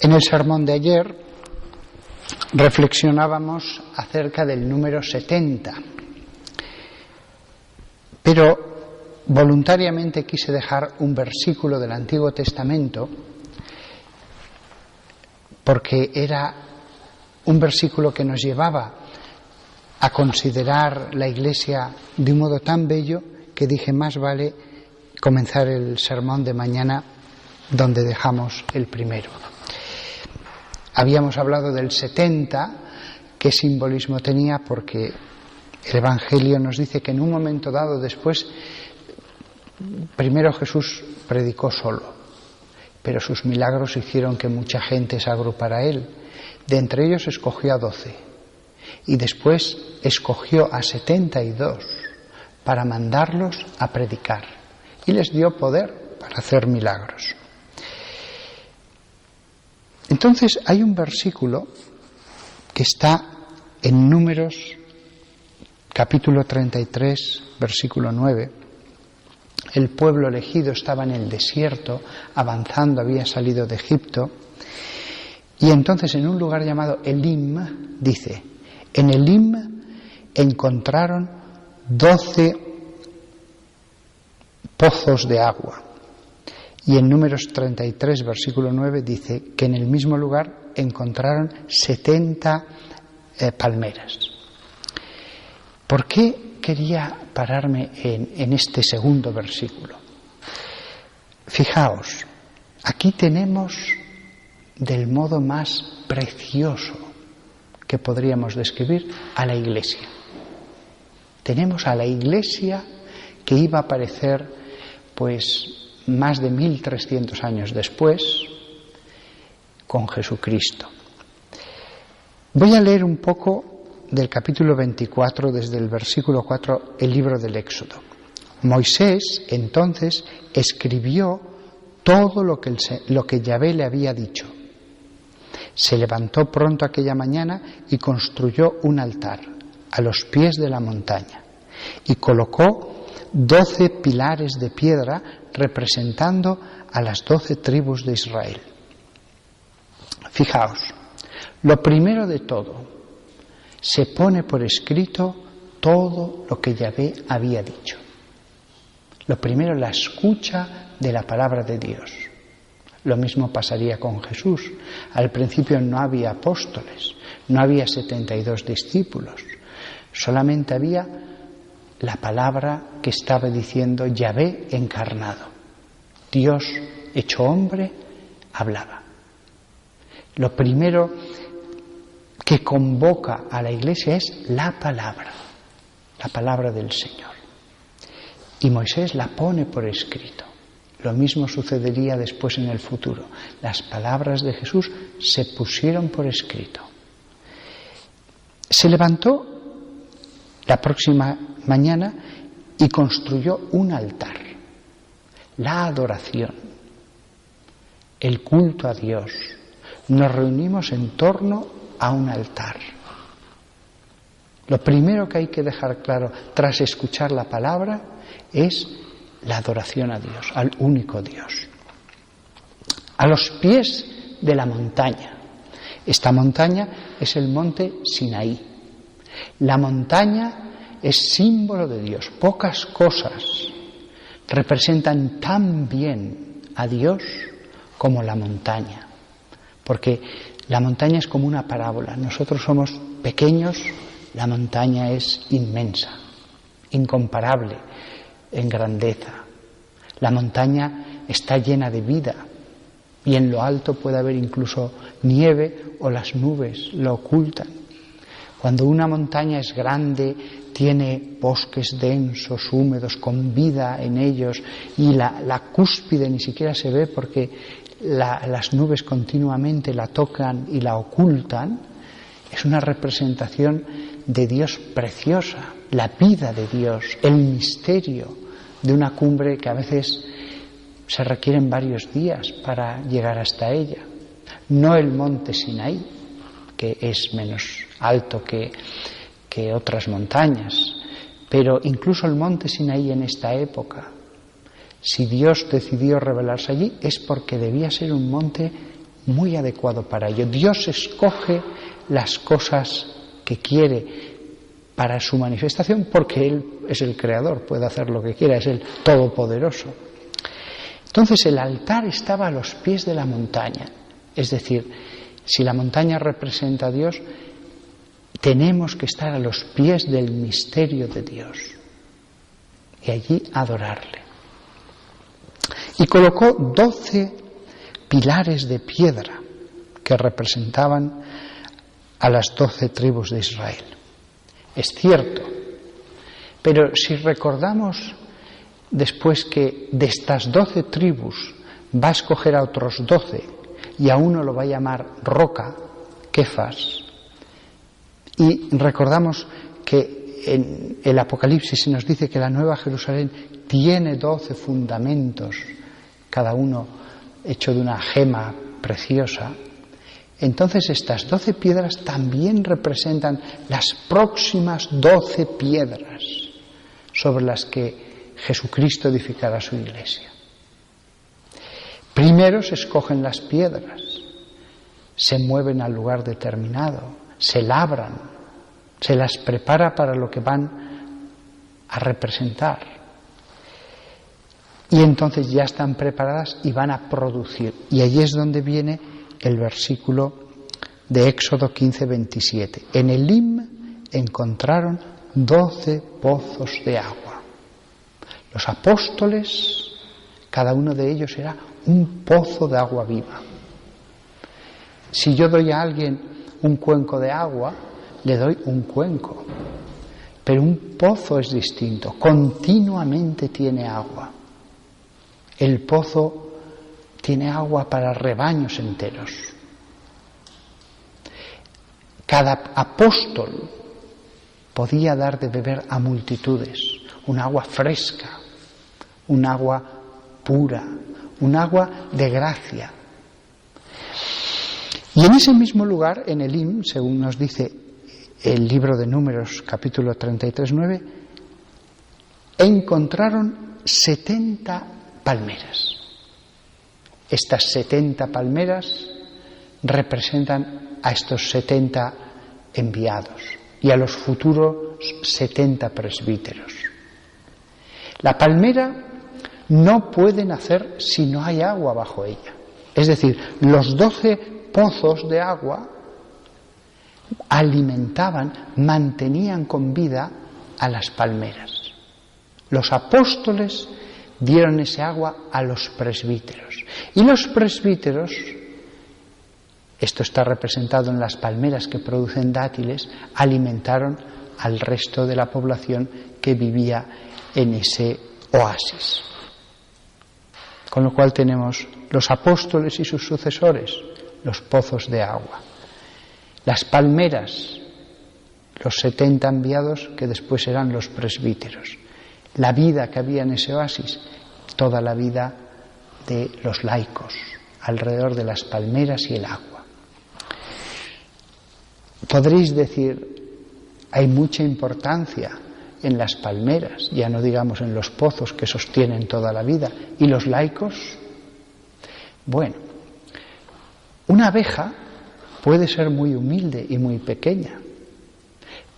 En el sermón de ayer reflexionábamos acerca del número 70, pero voluntariamente quise dejar un versículo del Antiguo Testamento porque era un versículo que nos llevaba a considerar la Iglesia de un modo tan bello que dije más vale comenzar el sermón de mañana donde dejamos el primero. Habíamos hablado del 70, qué simbolismo tenía, porque el Evangelio nos dice que en un momento dado después, primero Jesús predicó solo, pero sus milagros hicieron que mucha gente se agrupara a él. De entre ellos escogió a 12 y después escogió a 72 para mandarlos a predicar y les dio poder para hacer milagros. Entonces hay un versículo que está en Números capítulo 33, versículo 9. El pueblo elegido estaba en el desierto, avanzando, había salido de Egipto, y entonces en un lugar llamado Elim, dice, en Elim encontraron 12 pozos de agua. Y en Números 33, versículo 9, dice que en el mismo lugar encontraron 70 palmeras. ¿Por qué quería pararme en este segundo versículo? Fijaos, aquí tenemos del modo más precioso que podríamos describir a la Iglesia. Tenemos a la Iglesia que iba a aparecer, pues, más de 1300 años después, con Jesucristo. Voy a leer un poco del capítulo 24, desde el versículo 4, el libro del Éxodo. Moisés, entonces, escribió todo lo que Yahvé le había dicho. Se levantó pronto aquella mañana y construyó un altar a los pies de la montaña y colocó 12 pilares de piedra representando a las 12 tribus de Israel. Fijaos, lo primero de todo, se pone por escrito todo lo que Yahvé había dicho. Lo primero, la escucha de la palabra de Dios. Lo mismo pasaría con Jesús. Al principio no había apóstoles, no había 72 discípulos, solamente había la palabra que estaba diciendo Yahvé encarnado. Dios hecho hombre hablaba. Lo primero que convoca a la Iglesia es la palabra del Señor. Y Moisés la pone por escrito. Lo mismo sucedería después en el futuro. Las palabras de Jesús se pusieron por escrito. Se levantó la próxima mañana y construyó un altar. La adoración, el culto a Dios. Nos reunimos en torno a un altar. Lo primero que hay que dejar claro tras escuchar la palabra es la adoración a Dios, al único Dios. A los pies de la montaña. Esta montaña es el monte Sinaí. La montaña es símbolo de Dios. Pocas cosas representan tan bien a Dios como la montaña. Porque la montaña es como una parábola. Nosotros somos pequeños, la montaña es inmensa, incomparable en grandeza. La montaña está llena de vida y en lo alto puede haber incluso nieve o las nubes lo ocultan. Cuando una montaña es grande, tiene bosques densos, húmedos, con vida en ellos, y la cúspide ni siquiera se ve porque las nubes continuamente la tocan y la ocultan, es una representación de Dios preciosa, la vida de Dios, el misterio de una cumbre que a veces se requieren varios días para llegar hasta ella. No el monte Sinaí, que es menos alto que otras montañas, pero incluso el monte Sinaí en esta época, si Dios decidió revelarse allí, es porque debía ser un monte muy adecuado para ello. Dios escoge las cosas que quiere para su manifestación porque Él es el creador, puede hacer lo que quiera, es el todopoderoso. Entonces el altar estaba a los pies de la montaña, es decir, si la montaña representa a Dios, tenemos que estar a los pies del misterio de Dios y allí adorarle. Y colocó 12 pilares de piedra que representaban a las 12 tribus de Israel. Es cierto, pero si recordamos después que de estas 12 tribus va a escoger a otros 12 y a uno lo va a llamar roca, Kefas, y recordamos que en el Apocalipsis se nos dice que la Nueva Jerusalén tiene 12 fundamentos, cada uno hecho de una gema preciosa. Entonces estas 12 piedras también representan las próximas 12 piedras sobre las que Jesucristo edificará su iglesia. Primero se escogen las piedras, se mueven al lugar determinado, se labran, se las prepara para lo que van a representar. Y entonces ya están preparadas y van a producir. Y allí es donde viene el versículo de Éxodo 15:27. En Elim encontraron 12 pozos de agua. Los apóstoles, cada uno de ellos era un pozo de agua viva. Si yo doy a alguien un cuenco de agua, le doy un cuenco. Pero un pozo es distinto, continuamente tiene agua. El pozo tiene agua para rebaños enteros. Cada apóstol podía dar de beber a multitudes un agua fresca, un agua pura, un agua de gracia. Y en ese mismo lugar, en Elim, según nos dice el libro de Números, capítulo 33:9, encontraron 70 palmeras. Estas 70 palmeras representan a estos 70 enviados y a los futuros 70 presbíteros. La palmera no puede nacer si no hay agua bajo ella. Es decir, los 12 pozos de agua alimentaban, mantenían con vida a las palmeras. Los apóstoles dieron ese agua a los presbíteros. Y los presbíteros, esto está representado en las palmeras que producen dátiles, alimentaron al resto de la población que vivía en ese oasis. Con lo cual tenemos los apóstoles y sus sucesores, los pozos de agua. Las palmeras, los 70 enviados que después eran los presbíteros. La vida que había en ese oasis, toda la vida de los laicos, alrededor de las palmeras y el agua. Podréis decir, hay mucha importancia en las palmeras, ya no digamos en los pozos que sostienen toda la vida. ¿Y los laicos? Bueno, una abeja puede ser muy humilde y muy pequeña,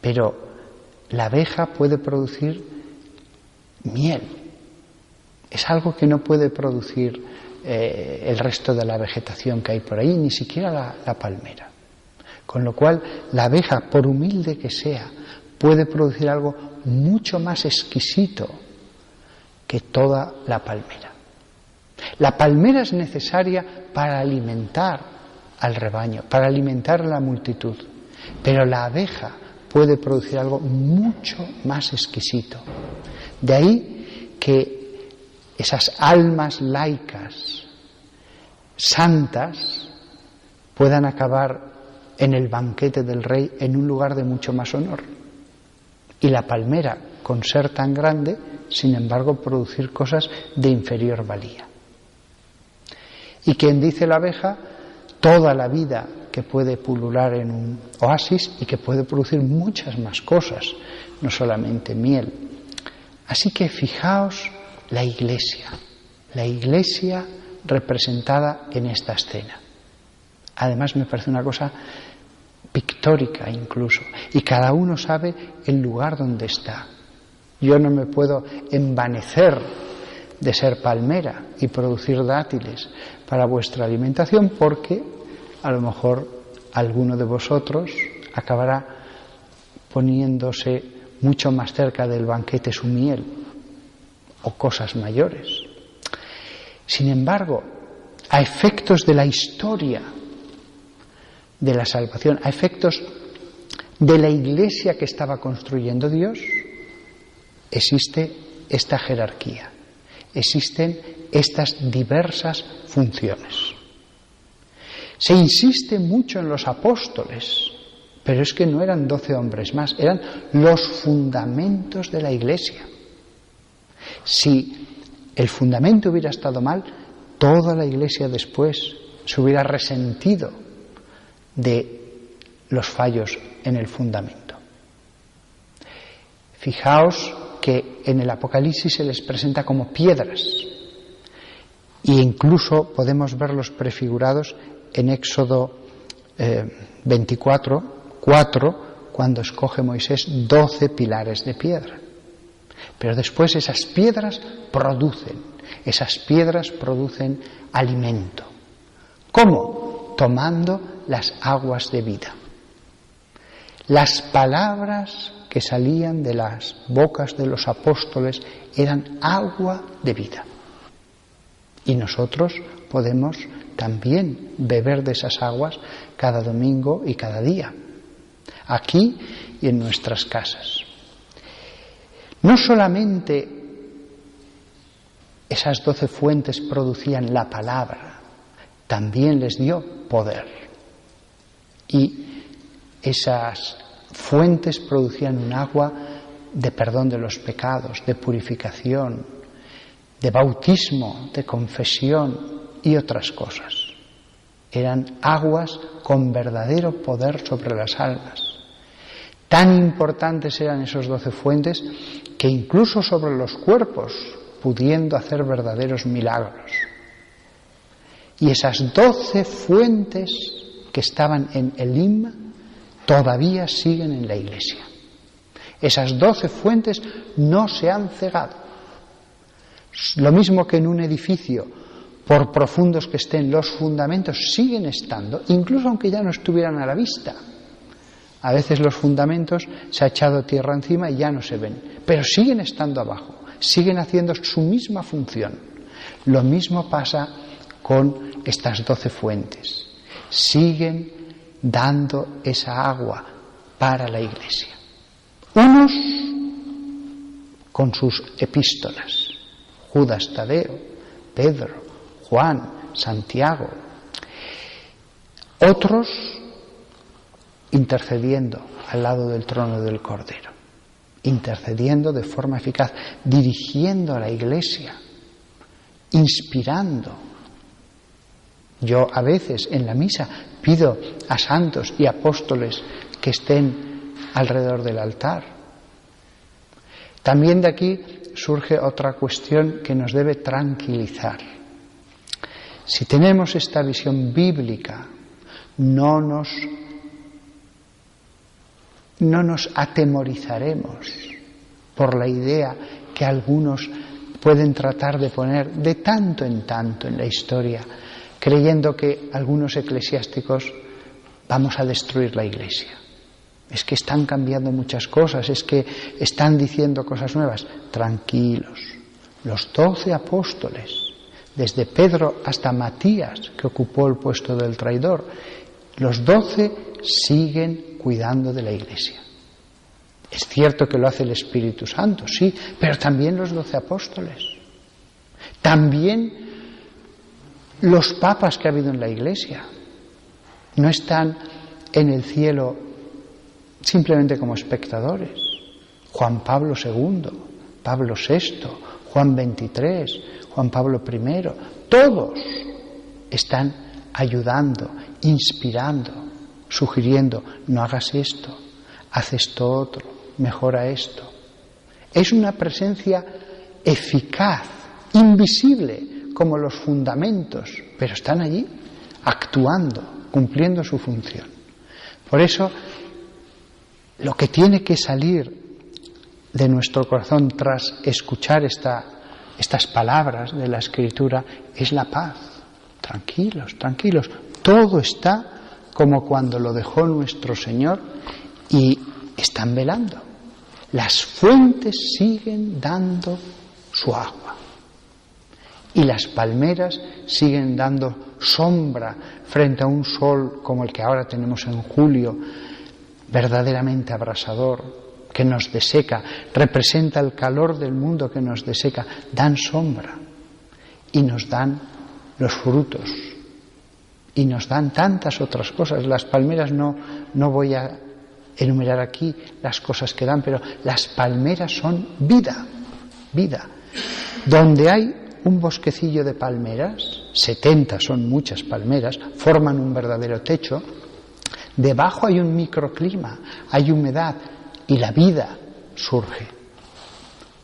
pero la abeja puede producir miel. Es algo que no puede producir el resto de la vegetación que hay por ahí, ni siquiera la palmera. Con lo cual, la abeja, por humilde que sea, puede producir algo mucho más exquisito que toda la palmera. La palmera es necesaria para alimentar al rebaño, para alimentar a la multitud, pero la abeja puede producir algo mucho más exquisito. De ahí que esas almas laicas, santas, puedan acabar en el banquete del rey en un lugar de mucho más honor. Y la palmera, con ser tan grande, sin embargo, producir cosas de inferior valía. Y quien dice la abeja, toda la vida que puede pulular en un oasis y que puede producir muchas más cosas, no solamente miel. Así que fijaos la iglesia representada en esta escena. Además me parece una cosa pictórica incluso, y cada uno sabe el lugar donde está. Yo no me puedo envanecer de ser palmera y producir dátiles para vuestra alimentación, porque a lo mejor alguno de vosotros acabará poniéndose mucho más cerca del banquete su miel o cosas mayores. Sin embargo, a efectos de la historia de la salvación, a efectos de la iglesia que estaba construyendo Dios, existe esta jerarquía, existen estas diversas funciones. Se insiste mucho en los apóstoles, pero es que no eran 12 hombres más, eran los fundamentos de la iglesia. Si el fundamento hubiera estado mal, toda la iglesia después se hubiera resentido de los fallos en el fundamento. Fijaos que en el Apocalipsis se les presenta como piedras, e incluso podemos verlos prefigurados en Éxodo 24:4, cuando escoge Moisés 12 pilares de piedra. Pero después esas piedras producen alimento. ¿Cómo? Tomando las aguas de vida. Las palabras que salían de las bocas de los apóstoles eran agua de vida. Y nosotros podemos también beber de esas aguas cada domingo y cada día, aquí y en nuestras casas. No solamente esas 12 fuentes producían la palabra, también les dio poder. Y esas fuentes producían un agua de perdón de los pecados, de purificación, de bautismo, de confesión y otras cosas. Eran aguas con verdadero poder sobre las almas. Tan importantes eran esos 12 fuentes que incluso sobre los cuerpos, pudiendo hacer verdaderos milagros. Y esas 12 fuentes que estaban en Elim todavía siguen en la iglesia. Esas 12 fuentes no se han cegado. Lo mismo que en un edificio, por profundos que estén los fundamentos, siguen estando, incluso aunque ya no estuvieran a la vista. A veces los fundamentos se ha echado tierra encima y ya no se ven, pero siguen estando abajo, siguen haciendo su misma función. Lo mismo pasa con estas 12 fuentes. Siguen dando esa agua para la iglesia. Unos con sus epístolas, Judas Tadeo, Pedro, Juan, Santiago. Otros intercediendo al lado del trono del Cordero, intercediendo de forma eficaz, dirigiendo a la iglesia, inspirando. Yo a veces en la misa pido a santos y apóstoles que estén alrededor del altar. También de aquí surge otra cuestión que nos debe tranquilizar. Si tenemos esta visión bíblica, no nos atemorizaremos por la idea que algunos pueden tratar de poner de tanto en tanto en la historia, creyendo que algunos eclesiásticos vamos a destruir la iglesia. Es que están cambiando muchas cosas, es que están diciendo cosas nuevas. Tranquilos, los 12 apóstoles, desde Pedro hasta Matías, que ocupó el puesto del traidor, los 12 siguen cuidando de la iglesia. Es cierto que lo hace el Espíritu Santo, sí, pero también los 12 apóstoles. También los papas que ha habido en la iglesia no están en el cielo simplemente como espectadores. Juan Pablo II, Pablo VI, Juan XXIII, Juan Pablo I, todos están ayudando, inspirando, sugiriendo: no hagas esto, haz esto otro, mejora esto. Es una presencia eficaz, invisible como los fundamentos, pero están allí actuando cumpliendo su función. Por eso, lo que tiene que salir de nuestro corazón tras escuchar estas palabras de la Escritura es la paz. Tranquilos, tranquilos. Todo está como cuando lo dejó nuestro Señor y están velando. Las fuentes siguen dando su agua y las palmeras siguen dando sombra frente a un sol como el que ahora tenemos en julio, verdaderamente abrasador, que nos deseca, representa el calor del mundo que nos deseca, dan sombra y nos dan los frutos y nos dan tantas otras cosas. Las palmeras no voy a enumerar aquí las cosas que dan, pero las palmeras son vida, vida. Donde hay un bosquecillo de palmeras, 70 son muchas palmeras, forman un verdadero techo, debajo hay un microclima, hay humedad y la vida surge.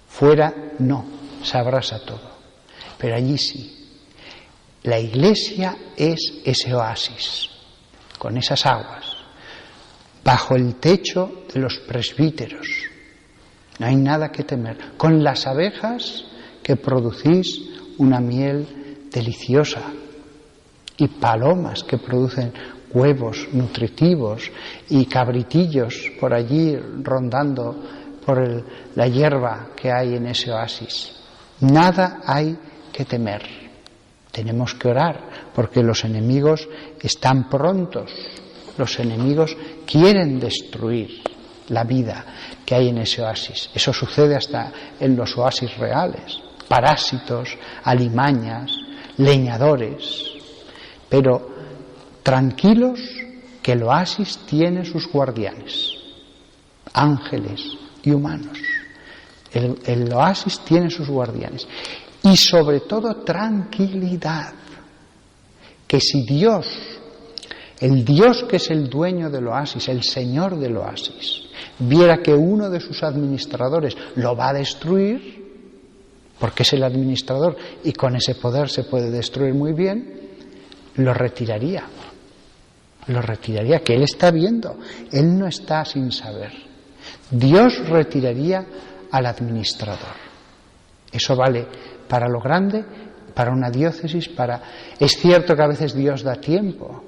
Fuera no, se abrasa todo, pero allí sí. La Iglesia es ese oasis, con esas aguas, bajo el techo de los presbíteros. No hay nada que temer. Con las abejas que producís una miel deliciosa y palomas que producen huevos nutritivos y cabritillos por allí rondando por la hierba que hay en ese oasis. Nada hay que temer. Tenemos que orar porque los enemigos están prontos. Los enemigos quieren destruir la vida que hay en ese oasis. Eso sucede hasta en los oasis reales. Parásitos, alimañas, leñadores. Pero tranquilos que el oasis tiene sus guardianes, ángeles y humanos. El oasis tiene sus guardianes. Y sobre todo tranquilidad, que si Dios, el Dios que es el dueño del oasis, el Señor del oasis, viera que uno de sus administradores lo va a destruir, porque es el administrador y con ese poder se puede destruir muy bien, lo retiraría, que Él está viendo, Él no está sin saber. Dios retiraría al administrador. Eso vale para lo grande, para una diócesis, Es cierto que a veces Dios da tiempo,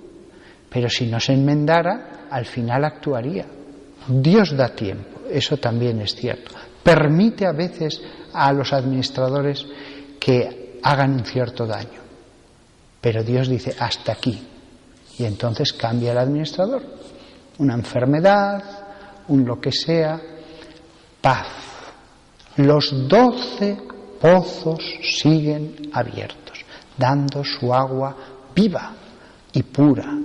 pero si no se enmendara, al final actuaría. Dios da tiempo, eso también es cierto. Permite a veces a los administradores que hagan un cierto daño, pero Dios dice hasta aquí, y entonces cambia el administrador. Una enfermedad, un lo que sea, paz. Los 12 pozos siguen abiertos, dando su agua viva y pura.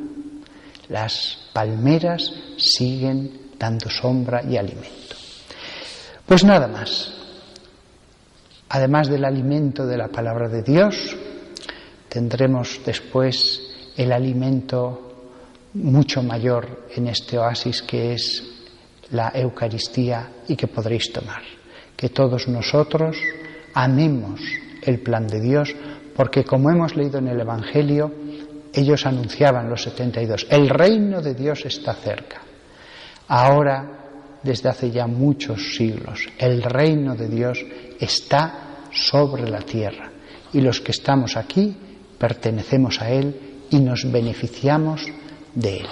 Las palmeras siguen dando sombra y alimento. Pues nada más. Además del alimento de la palabra de Dios, tendremos después el alimento mucho mayor en este oasis que es la Eucaristía y que podréis tomar. Que todos nosotros amemos el plan de Dios, porque como hemos leído en el Evangelio, ellos anunciaban los 72, el reino de Dios está cerca. Ahora, desde hace ya muchos siglos, el reino de Dios está sobre la tierra y los que estamos aquí pertenecemos a Él y nos beneficiamos de Él.